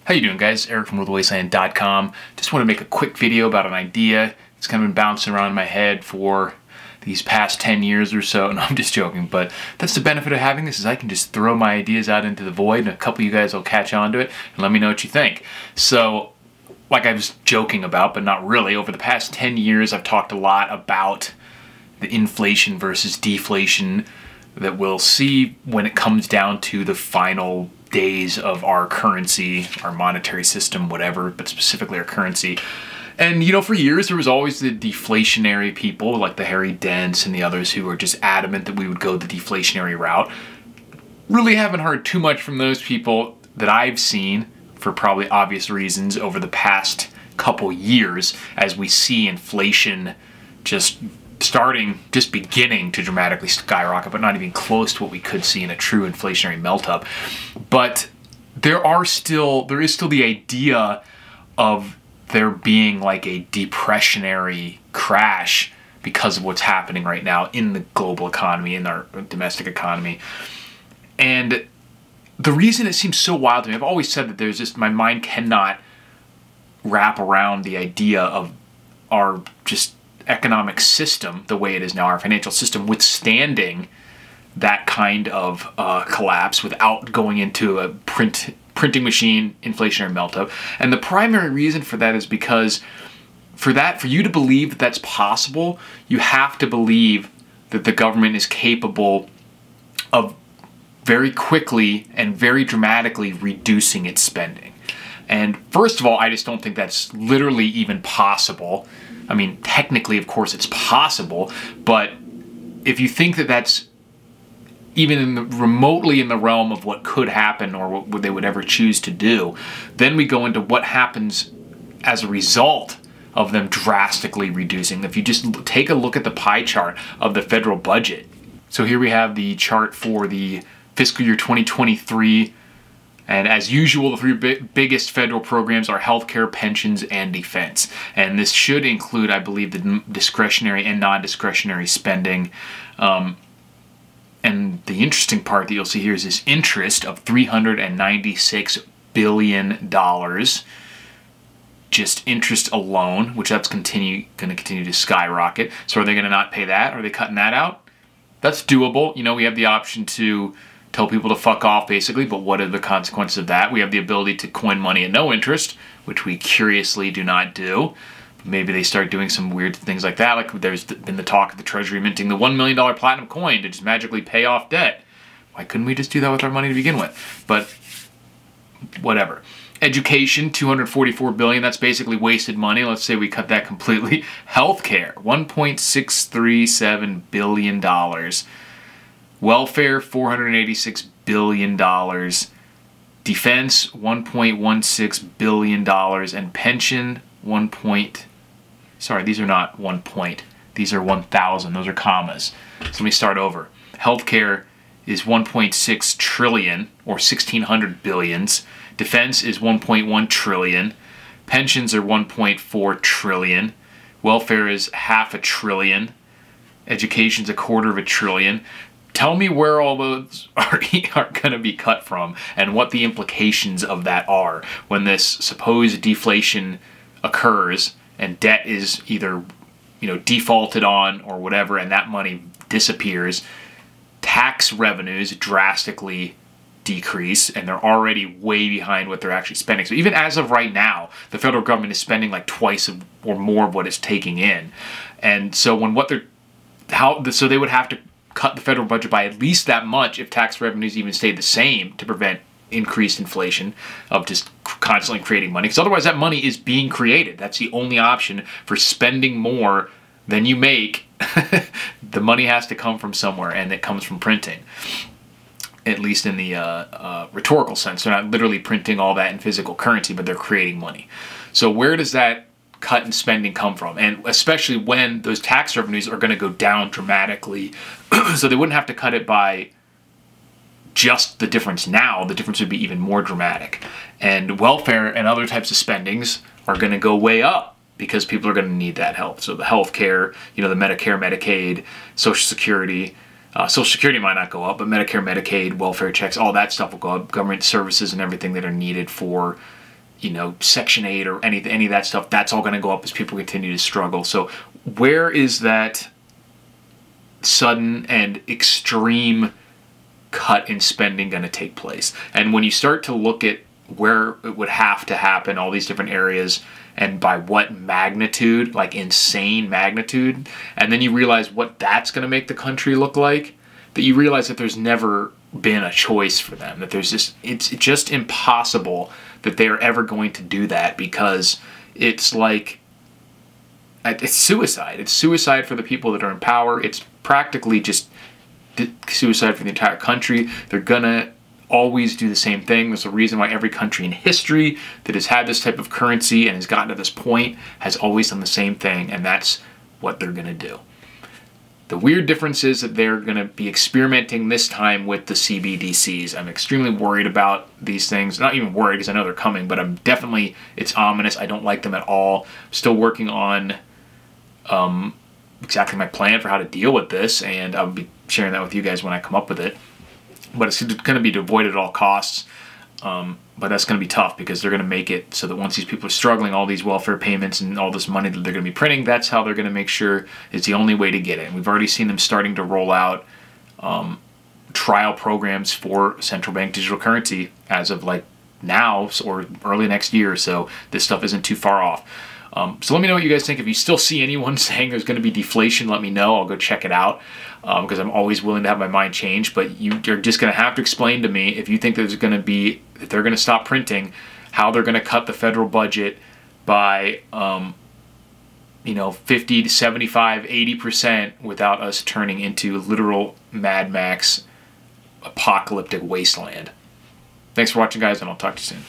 How you doing, guys? Eric from RuleTheWasteland.com. Just want to make a quick video about an idea. It's kind of been bouncing around in my head for these past 10 years or so. No, I'm just joking, but that's the benefit of having this, is I can just throw my ideas out into the void and a couple of you guys will catch on to it and let me know what you think. So, like I was joking about, but not really, over the past 10 years I've talked a lot about the inflation versus deflation that we'll see when it comes down to the final days of our currency, our monetary system, whatever, but specifically our currency. And you know, for years there was always the deflationary people like the Harry Dents and the others who were just adamant that we would go the deflationary route. Really haven't heard too much from those people that I've seen, for probably obvious reasons, over the past couple years, as we see inflation just beginning to dramatically skyrocket, but not even close to what we could see in a true inflationary melt-up. But there is still the idea of there being like a depressionary crash because of what's happening right now in the global economy, in our domestic economy. And the reason it seems so wild to me, I've always said that there's just, my mind cannot wrap around the idea of our just economic system, the way it is now, our financial system, withstanding that kind of collapse without going into a printing machine inflationary melt-up. And the primary reason for that is because for you to believe that that's possible, you have to believe that the government is capable of very quickly and very dramatically reducing its spending. And first of all, I just don't think that's literally even possible. I mean, technically, of course, it's possible, but if you think that that's even remotely in the realm of what could happen or what they would ever choose to do, then we go into what happens as a result of them drastically reducing. If you just take a look at the pie chart of the federal budget. So here we have the chart for the fiscal year 2023. And as usual, the three biggest federal programs are healthcare, pensions, and defense. And this should include, I believe, the discretionary and non-discretionary spending. And the interesting part that you'll see here is this interest of $396 billion. Just interest alone, which that's going to continue to skyrocket. So are they going to not pay that? Are they cutting that out? That's doable. You know, we have the option to tell people to fuck off, basically, but what are the consequences of that? We have the ability to coin money at no interest, which we curiously do not do. Maybe they start doing some weird things like that, like there's been the talk of the Treasury minting the $1 million platinum coin to just magically pay off debt. Why couldn't we just do that with our money to begin with? But whatever. Education, $244 billion, that's basically wasted money. Let's say we cut that completely. Healthcare, $1.637 billion. Welfare, $486 billion. Defense, $1.16 billion. And pension, sorry, these are not 1 point. These are 1,000. Those are commas. So let me start over. Healthcare is 1.6 trillion, or 1,600 billions. Defense is 1.1 trillion. Pensions are 1.4 trillion. Welfare is $500 billion. Education's $250 billion. Tell me where all those are going to be cut from and what the implications of that are when this supposed deflation occurs and debt is either, you know, defaulted on or whatever, and that money disappears. Tax revenues drastically decrease, and they're already way behind what they're actually spending. So even as of right now, the federal government is spending like twice or more of what it's taking in. And so so they would have to cut the federal budget by at least that much if tax revenues even stayed the same to prevent increased inflation of just constantly creating money. Because otherwise that money is being created. That's the only option for spending more than you make. The money has to come from somewhere, and it comes from printing. At least in the rhetorical sense. They're not literally printing all that in physical currency, but they're creating money. So where does that cut in spending come from? And especially when those tax revenues are going to go down dramatically. So they wouldn't have to cut it by just the difference now. The difference would be even more dramatic. And welfare and other types of spendings are going to go way up because people are going to need that help. So the healthcare, you know, the Medicare, Medicaid, Social Security, Social Security might not go up, but Medicare, Medicaid, welfare checks, all that stuff will go up. Government services and everything that are needed for you know, Section 8 or any of that stuff, that's all going to go up as people continue to struggle. So where is that sudden and extreme cut in spending going to take place? And when you start to look at where it would have to happen, all these different areas, and by what magnitude, like insane magnitude, and then you realize what that's going to make the country look like, that you realize that there's never been a choice for them, that there's just, it's just impossible that they are ever going to do that, because it's like, it's suicide. It's suicide for the people that are in power. It's practically just suicide for the entire country. They're gonna always do the same thing. There's a reason why every country in history that has had this type of currency and has gotten to this point has always done the same thing, and that's what they're gonna do. The weird difference is that they're going to be experimenting this time with the CBDCs. I'm extremely worried about these things. Not even worried because I know they're coming, but I'm definitely, it's ominous. I don't like them at all. I'm still working on exactly my plan for how to deal with this, and I'll be sharing that with you guys when I come up with it. But it's going to be avoided at all costs. But that's going to be tough, because they're going to make it so that once these people are struggling, all these welfare payments and all this money that they're going to be printing, that's how they're going to make sure it's the only way to get it. And we've already seen them starting to roll out trial programs for central bank digital currency as of like now or early next year. So this stuff isn't too far off. So let me know what you guys think. If you still see anyone saying there's going to be deflation, let me know. I'll go check it out, because I'm always willing to have my mind changed. But you're just going to have to explain to me, if you think there's going to be, if they're going to stop printing, how they're going to cut the federal budget by, you know, 50 to 75, 80% without us turning into literal Mad Max apocalyptic wasteland. Thanks for watching, guys, and I'll talk to you soon.